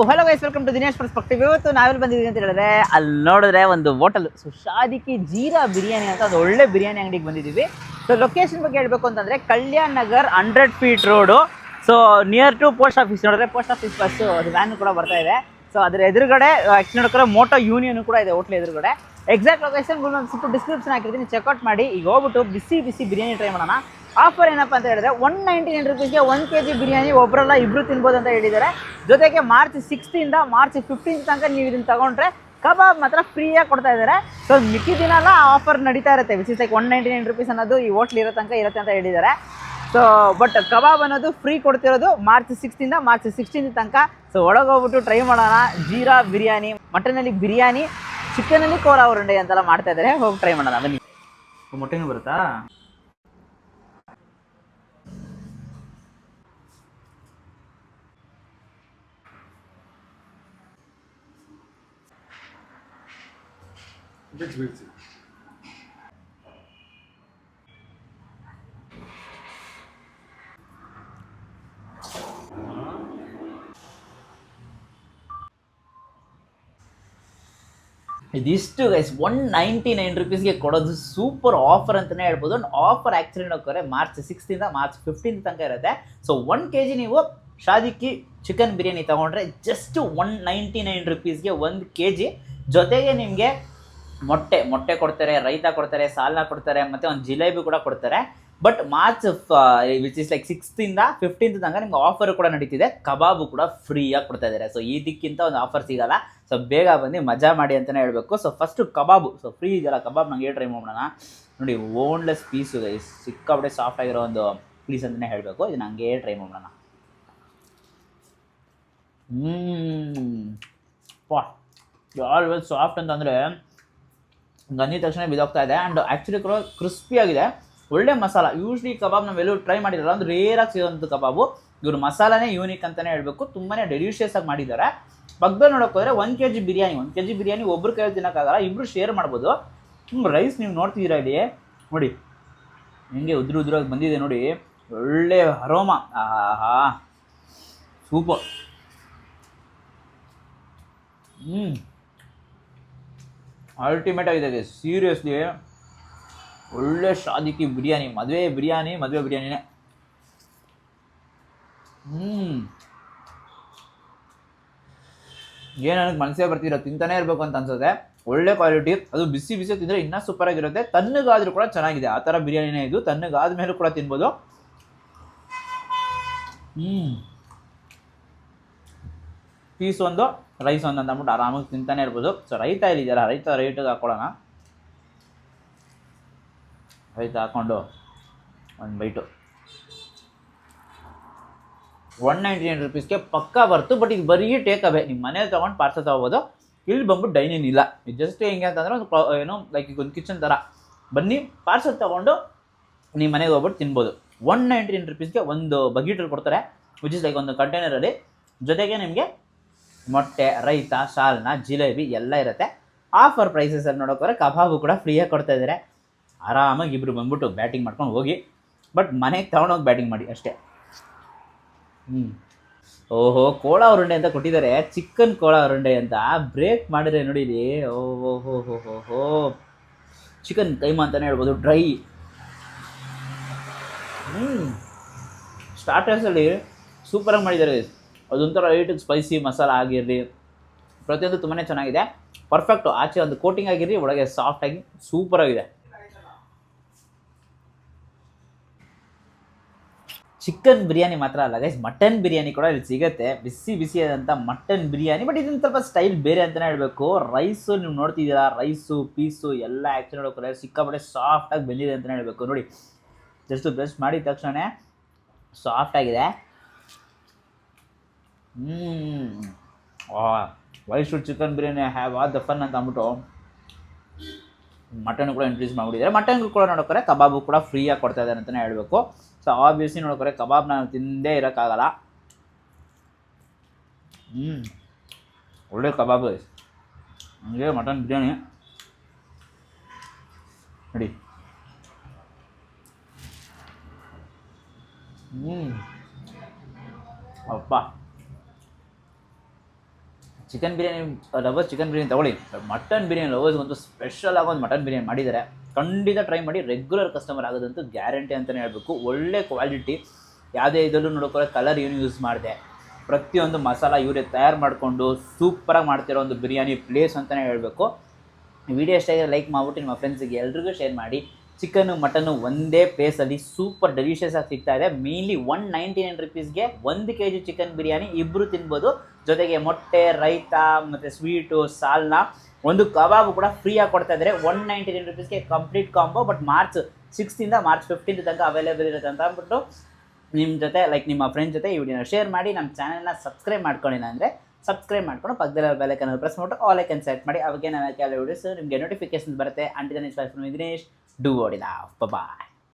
Hello guys, welcome to Dinesh perspective. ಇವತ್ತು ನಾವೆಲ್ಲಿ ಬಂದಿದ್ದೀವಿ ಅಂತ ಹೇಳಿದ್ರೆ, ಅಲ್ಲಿ ನೋಡಿದ್ರೆ ಒಂದು ಹೋಟೆಲ್ ಶಾದಿಕಿ ಜೀರಾ ಬಿರಿಯಾನಿ ಅಂತ ಒಂದು ಒಳ್ಳೆ ಬಿರಿಯಾನಿ ಅಂಗಡಿಗೆ ಬಂದಿದ್ದೀವಿ. ಸೊ ಲೊಕೇಶನ್ ಬಗ್ಗೆ ಹೇಳಬೇಕು ಅಂತಂದರೆ Kalyan Nagar 100 feet road. So near to post office. ನೋಡಿದ್ರೆ ಪೋಸ್ಟ್ ಆಫೀಸ್ ಬಸ್ಸು ಅದು ವ್ಯಾನ್ ಕೂಡ ಬರ್ತಾ ಇದೆ. ಸೊ ಅದ್ರ ಎದುರುಗಡೆ ಆ್ಯಕ್ಚುಲಿ ನೋಡಿದ್ರೆ ಮೋಟೋ ಯೂನಿಯನ್ ಕೂಡ ಇದೆ ಹೋಟ್ಲ್ ಎದುರುಗಡೆ. ಎಕ್ಸಾಕ್ಟ್ ಲೊಕೇಶನ್ ಒಂದು ಸ್ವಲ್ಪ ಡಿಸ್ಕ್ರಿಪ್ಷನ್ ಹಾಕಿರ್ತೀನಿ, ಚೆಕ್ಔಟ್ ಮಾಡಿ. ಈಗ ಹೋಗ್ಬಿಟ್ಟು ಬಿಸಿ ಬಿಸಿ ಬಿರಿಯಾನಿ ಟ್ರೈ ಮಾಡೋಣ. ಆಫರ್ ಏನಪ್ಪ ಅಂತ ಹೇಳಿದ್ರೆ 199 ರುಪೀಸ್ಗೆ 1 kg ಬಿರಿಯಾನಿ ಒಬ್ಬರಲ್ಲ ಇಬ್ಬರು ತಿನ್ಬೋದು ಅಂತ ಹೇಳಿದ್ದಾರೆ. ಜೊತೆಗೆ ಮಾರ್ಚ್ 6 ಇಂದ ಮಾರ್ಚ್ 15 ತನಕ ನೀವು ಇದನ್ನು ತಗೊಂಡ್ರೆ ಕಬಾಬ್ ಮಾತ್ರ ಫ್ರೀಯಾಗಿ ಕೊಡ್ತಾ ಇದ್ದಾರೆ. ಸೊ ಮಿಕ್ಕಿ ದಿನ ಎಲ್ಲ ಆಫರ್ ನಡೀತಾ ಇರುತ್ತೆ. ವಿಚ್ ಇಸ್ ಲೈಕ್ 199 ರುಪೀಸ್ ಅನ್ನೋದು ಈ ಹೋಟ್ಲ್ ಇರೋ ತನಕ ಇರುತ್ತೆ ಅಂತ ಹೇಳಿದ್ದಾರೆ. ಸೊ ಬಟ್ ಕಬಾಬ್ ಅನ್ನೋದು ಫ್ರೀ ಕೊಡ್ತಿರೋದು ಮಾರ್ಚ್ 6 ಇಂದ ಮಾರ್ಚ್ 16 ತನಕ. ಸೊ ಒಳಗೋಗ್ಬಿಟ್ಟು ಟ್ರೈ ಮಾಡೋಣ. ಜೀರಾ ಬಿರಿಯಾನಿ, ಮಟನಲ್ಲಿ ಬಿರಿಯಾನಿ, ಚಿಕನಲ್ಲಿ ಕೋರಾ ಉರುಂಡೆ ಅಂತೆಲ್ಲ ಮಾಡ್ತಾ ಇದ್ದಾರೆ. ಹೋಗಿ ಟ್ರೈ ಮಾಡೋಣ ಬನ್ನಿ. ಮೊಟ್ಟೆನೂ ಬರುತ್ತಾ? ಇದಿಷ್ಟು ಗೈಸ್ 199 ರುಪೀಸ್ಗೆ ಕೊಡೋದು ಸೂಪರ್ ಆಫರ್ ಅಂತಲೇ ಹೇಳ್ಬೋದು. ಒಂದು ಆಫರ್ ಆ್ಯಕ್ಚುಲಿ ನೋಡ್ತಾರೆ ಮಾರ್ಚ್ 6 ಇಂದ ಮಾರ್ಚ್ 15 ತನಕ ಇರುತ್ತೆ. ಸೊ 1 kg ನೀವು ಶಾದಿಕಿ ಚಿಕನ್ ಬಿರಿಯಾನಿ ತೊಗೊಂಡ್ರೆ ಜಸ್ಟ್ 199 ರುಪೀಸ್ಗೆ 1 kg. ಜೊತೆಗೆ ನಿಮಗೆ ಮೊಟ್ಟೆ ಕೊಡ್ತಾರೆ, ರೈತ ಕೊಡ್ತಾರೆ, ಸಾಲ್ನ ಕೊಡ್ತಾರೆ, ಮತ್ತು ಒಂದು ಜಿಲೇಬಿ ಕೂಡ ಕೊಡ್ತಾರೆ. But March which is like 6 ಇಂದ 15 ತನಕ ನಿಮ್ಗೆ ಆಫರ್ ಕೂಡ ನಡೀತಿದೆ. ಕಬಾಬು ಕೂಡ ಫ್ರೀಯಾಗಿ ಕೊಡ್ತಾ ಇದ್ದಾರೆ. ಸೊ ಇದಕ್ಕಿಂತ ಒಂದು ಆಫರ್ ಸಿಗಲ್ಲ. ಸೊ ಬೇಗ ಬಂದು ಮಜಾ ಮಾಡಿ ಅಂತಲೇ ಹೇಳಬೇಕು. ಸೊ ಫಸ್ಟು ಕಬಾಬು, ಸೊ ಫ್ರೀ ಇದೆಯಲ್ಲ ಕಬಾಬ್, ನಂಗೆ ಟ್ರೈ ಮಾಡೋಣ. ನೋಡಿ ಓನ್ಲೆಸ್ ಪೀಸು ಸಿಕ್ಕಾಪಟ್ಟೆ ಸಾಫ್ಟ್ ಆಗಿರೋ ಒಂದು ಪೀಸ್ ಅಂತಲೇ ಹೇಳಬೇಕು. ಇದು ನಂಗೆ ಟ್ರೈ ಮಾಡೋಣ. ಆಲ್ವೇಸ್ ಸಾಫ್ಟ್ ಅಂತಂದರೆ ಗಂದಿ ತಕ್ಷಣ ಬಿದೋಗ್ತಾ ಇದೆ. ಆ್ಯಂಡ್ ಆ್ಯಕ್ಚುಲಿ ಕೂಡ ಕ್ರಿಸ್ಪಿಯಾಗಿದೆ, ಒಳ್ಳೆ ಮಸಾಲ. ಯೂಶ್ವಲಿ ಕಬಾಬ್ ನಾವೆಲ್ಲೂ ಟ್ರೈ ಮಾಡಿರಲ್ಲ, ಒಂದು ರೇರಾಗಿ ಸಿಗೋಂಥ ಕಬಾಬು. ಇವ್ರ ಮಸಾಲನೇ ಯೂನಿಕ್ ಅಂತಲೇ ಹೇಳಬೇಕು. ತುಂಬಾ ಡೆಲಿಷಿಯಸ್ ಆಗಿ ಮಾಡಿದ್ದಾರೆ. ಪಕ್ಕದಲ್ಲಿ ನೋಡೋಕೆ ಹೋದರೆ 1 kg ಬಿರಿಯಾನಿ ಒಬ್ಬರು ಕೈಯಲ್ಲಿ ತಿನ್ನೋಕ್ಕಾಗಲ್ಲ, ಇಬ್ಬರು ಶೇರ್ ಮಾಡ್ಬೋದು. ರೈಸ್ ನೀವು ನೋಡ್ತಿದ್ದೀರಾ ಇಲ್ಲಿ, ನೋಡಿ ಹೆಂಗೆ ಉದ್ರಾಗಿ ಬಂದಿದೆ ನೋಡಿ, ಒಳ್ಳೆ ಅರೋಮ. ಆಹಾ ಸೂಪರ್. ಅಲ್ಟಿಮೇಟ್ ಆಗಿದೆ ಸೀರಿಯಸ್ಲಿ. ಒಳ್ಳೆ ಶಾದಿಕಿ ಬಿರಿಯಾನಿ, ಮದುವೆ ಬಿರಿಯಾನಿನೇ. ಏನು ನನಗೆ ಮನಸ್ಸೇ ಬರ್ತಿರೋ, ತಿಂತಾನೆ ಇರಬೇಕು ಅಂತ ಅನ್ಸುತ್ತೆ. ಒಳ್ಳೆ ಕ್ವಾಲಿಟಿ, ಅದು ಬಿಸಿ ತಿಂದರೆ ಇನ್ನೂ ಸೂಪರಾಗಿರುತ್ತೆ. ತಣ್ಣಗಾದರೂ ಕೂಡ ಚೆನ್ನಾಗಿದೆ. ಆ ಥರ ಬಿರಿಯಾನಿನೇ ಇದು, ತಣ್ಣಗಾದ ಮೇಲೂ ಕೂಡ ತಿನ್ಬೋದು. ಪೀಸ್ ಒಂದು, ರೈಸ್ ಒಂದು ಅಂದ್ಬಿಟ್ಟು ಆರಾಮಾಗಿ ತಿಂತಾನೆ ಇರ್ಬೋದು. ಸೊ ರೈತ ಇಲ್ಲಿದೆಯಲ್ಲ, ರೈಟಿಗೆ ಹಾಕ್ಕೊಳ್ಳೋಣ. ರೈತ ಹಾಕ್ಕೊಂಡು ಒಂದು ಬೈಟು. 199 ರುಪೀಸ್ಗೆ ಪಕ್ಕಾ ಬರ್ತು. ಬಟ್ ಇದು ಬರೀ ಟೇಕ್ ಅವೇ, ನಿಮ್ಮ ಮನೇಲಿ ತೊಗೊಂಡು ಪಾರ್ಸಲ್ ತೊಗೋಬೋದು. ಇಲ್ಲಿ ಬಂದ್ಬಿಟ್ಟು ಡೈನಿಂಗ್ ಇಲ್ಲ. ಇದು ಜಸ್ಟ್ ಹೆಂಗೆ ಅಂತಂದರೆ ಒಂದು ಲೈಕ್ ಈಗ ಒಂದು ಕಿಚನ್ ಥರ. ಬನ್ನಿ ಪಾರ್ಸಲ್ ತೊಗೊಂಡು ನಿಮ್ಮ ಮನೆಗೆ ಹೋಗ್ಬಿಟ್ಟು ತಿನ್ಬೋದು. 199 ರುಪೀಸ್ಗೆ ಒಂದು ಬಗೀಟಲ್ಲಿ ಕೊಡ್ತಾರೆ, ವಿಚ್ ಇಸ್ ಲೈಕ್ ಒಂದು ಕಂಟೈನರಲ್ಲಿ. ಜೊತೆಗೆ ನಿಮಗೆ ಮೊಟ್ಟೆ, ರೈತ, ಸಾಲ್ನ, ಜಿಲೇಬಿ ಎಲ್ಲ ಇರುತ್ತೆ. ಆಫರ್ ಪ್ರೈಸಸಲ್ಲಿ ನೋಡೋಕೆ ಕಬಾಬು ಕೂಡ ಫ್ರೀಯಾಗಿ ಕೊಡ್ತಾ ಇದ್ದಾರೆ. ಆರಾಮಾಗಿ ಇಬ್ಬರು ಬಂದ್ಬಿಟ್ಟು ಬ್ಯಾಟಿಂಗ್ ಮಾಡ್ಕೊಂಡು ಹೋಗಿ, ಬಟ್ ಮನೆಗೆ ತೊಗೊಂಡೋಗಿ ಬ್ಯಾಟಿಂಗ್ ಮಾಡಿ ಅಷ್ಟೇ. ಓಹೋ, ಕೋಳಾ ಉರುಂಡೆ ಅಂತ ಕೊಟ್ಟಿದ್ದಾರೆ, ಚಿಕನ್ ಕೋಳಾ ಉರುಂಡೆ ಅಂತ. ಬ್ರೇಕ್ ಮಾಡಿದ್ರೆ ನೋಡಿ ಇಲ್ಲಿ, ಓಹೋ ಚಿಕನ್ ಕೈಮಾ ಅಂತಲೇ ಹೇಳ್ಬೋದು, ಡ್ರೈ. ಸ್ಟಾರ್ಟರ್ಸಲ್ಲಿ ಸೂಪರಾಗಿ ಮಾಡಿದ್ದಾರೆ. ಅದೊಂಥರ ಲೈಟ್ ಸ್ಪೈಸಿ ಮಸಾಲ ಆಗಿರಲಿ, ಪ್ರತಿಯೊಂದು ತುಂಬಾ ಚೆನ್ನಾಗಿದೆ. ಪರ್ಫೆಕ್ಟು. ಆಚೆ ಒಂದು ಕೋಟಿಂಗ್ ಆಗಿರಲಿ, ಒಳಗೆ ಸಾಫ್ಟಾಗಿ ಸೂಪರಾಗಿದೆ. ಚಿಕನ್ ಬಿರಿಯಾನಿ ಮಾತ್ರ ಅಲ್ಲ ಗೈಸ್, ಮಟನ್ ಬಿರಿಯಾನಿ ಕೂಡ ಇಲ್ಲಿ ಸಿಗುತ್ತೆ. ಬಿಸಿಯಾದಂಥ ಮಟನ್ ಬಿರಿಯಾನಿ. ಬಟ್ ಇದನ್ನು ಸ್ವಲ್ಪ ಸ್ಟೈಲ್ ಬೇರೆ ಅಂತಲೇ ಹೇಳಬೇಕು. ರೈಸು ನೀವು ನೋಡ್ತಿದ್ದೀರಾ, ರೈಸು ಪೀಸು ಎಲ್ಲ ಆ್ಯಕ್ಚುಲಿ ನೋಡೋಕೆ ಸಿಕ್ಕಾಪಟ್ಟೆ ಸಾಫ್ಟಾಗಿ ಬೆಂದಿದೆ ಅಂತಲೇ ಹೇಳಬೇಕು. ನೋಡಿ ಜಸ್ಟ್ ಬ್ರಷ್ ಮಾಡಿದ ತಕ್ಷಣ ಸಾಫ್ಟಾಗಿದೆ. Why should chicken biryani have all the fun ಅಂತ ಅಂದ್ಬಿಟ್ಟು ಮಟನ್ ಕೂಡ ಇಂಟ್ರೊಡ್ಯೂಸ್ ಮಾಡಿಬಿಟ್ಟಿದ್ದಾರೆ. ಮಟನ್ಗೂ ಕೂಡ ನೋಡೋಕೆ ಕಬಾಬು ಕೂಡ ಫ್ರೀಯಾಗಿ ಕೊಡ್ತಾ ಇದ್ದಾರೆ ಅಂತಲೇ ಹೇಳಬೇಕು. ಸೊ ಆಬ್ವಿಯಸ್ಲಿ ನೋಡೋಕೆ ಕಬಾಬ್ ನಾನು ತಿಂದೇ ಇರೋಕ್ಕಾಗಲ್ಲ. ಒಳ್ಳೆ ಕಬಾಬು ಹಂಗೆ ಮಟನ್ ಬಿರಿಯಾನಿ ನೋಡಿ. ಅಪ್ಪ chicken biryani lovers chicken biryani ತೊಗೊಳ್ಳಿ, ಮಟನ್ ಬಿರಿಯಾನಿ ಲವರ್ಸ್ ಒಂದು ಸ್ಪೆಷಲ್ ಆಗಿ ಒಂದು ಮಟನ್ ಬಿರಿಯಾನಿ ಮಾಡಿದ್ದಾರೆ. ಖಂಡಿತ ಟ್ರೈ ಮಾಡಿ, ರೆಗ್ಯುಲರ್ ಕಸ್ಟಮರ್ ಆಗೋದಂತೂ ಗ್ಯಾರಂಟಿ ಅಂತಲೇ ಹೇಳಬೇಕು. ಒಳ್ಳೆ ಕ್ವಾಲಿಟಿ, ಯಾವುದೇ ಇದರಲ್ಲೂ ನೋಡೋಕೆ ಕಲರ್ ಏನು ಯೂಸ್ ಮಾಡಿದೆ, ಪ್ರತಿಯೊಂದು ಮಸಾಲ ಇವರೇ ತಯಾರು ಮಾಡಿಕೊಂಡು ಸೂಪರಾಗಿ ಮಾಡ್ತಿರೋ ಒಂದು ಬಿರಿಯಾನಿ ಪ್ಲೇಸ್ ಅಂತಲೇ ಹೇಳಬೇಕು. ವಿಡಿಯೋ ಇಷ್ಟ ಆಗಿದೆ ಲೈಕ್ ಮಾಡಿಬಿಟ್ಟು ನಿಮ್ಮ ಫ್ರೆಂಡ್ಸಿಗೆ ಎಲ್ರಿಗೂ ಶೇರ್ ಮಾಡಿ. ಚಿಕನ್ನು ಮಟನ್ನು ಒಂದೇ ಪ್ಲೇಸಲ್ಲಿ ಸೂಪರ್ ಡೆಲಿಷಿಯಸ್ ಆಗಿ ಸಿಗ್ತಾ ಇದೆ. ಮೇನ್ಲಿ 199 ರುಪೀಸ್ಗೆ 1 kg ಚಿಕನ್ ಬಿರಿಯಾನಿ ಇಬ್ಬರು ತಿನ್ಬೋದು. ಜೊತೆಗೆ ಮೊಟ್ಟೆ, ರೈತ ಮತ್ತು ಸ್ವೀಟು, ಸಾಲ್ನ, ಒಂದು ಕಬಾಬು ಕೂಡ ಫ್ರೀಯಾಗಿ ಕೊಡ್ತಾ ಇದ್ದಾರೆ. 199 ರುಪೀಸ್ಗೆ complete combo. But March 6th March 15th ತನಕ ಅವೈಲೇಬಲ್ ಇರುತ್ತೆ ಅಂತ ಅಂದ್ಬಿಟ್ಟು ನಿಮ್ಮ ಜೊತೆ ನಿಮ್ಮ ಫ್ರೆಂಡ್ ಜೊತೆ ಈ ವಿಡಿಯೋನ ಶೇರ್ ಮಾಡಿ. ನಮ್ಮ ಚಾನಲ್ನ ಸಬ್ಸ್ಕ್ರೈಬ್ ಮಾಡ್ಕೊಂಡಿಲ್ಲ ಅಂದರೆ ಸಬ್ಸ್ಕ್ರೈಬ್ ಮಾಡ್ಕೊಂಡು ಪಕ್ಕದಲ್ಲಿ ಬೆಲ್ ಐಕಾನ್ ಪ್ರೆಸ್ ಮಾಡಿಬಿಟ್ಟು ಆಲ್ ಐಕಾನ್ ಸೆಟ್ ಮಾಡಿ. ಅವಾಗೆ ನಾನು ಕೆಲವು ವಿಡಿಯೋಸ್ ನಿಮಗೆ ನೋಟಿಫಿಕೇಶನ್ ಬರುತ್ತೆ. ಅಂಟಿದ ದಿನೇಶ್, ಡೂ ಓಡಿದ ಬಾಯ್.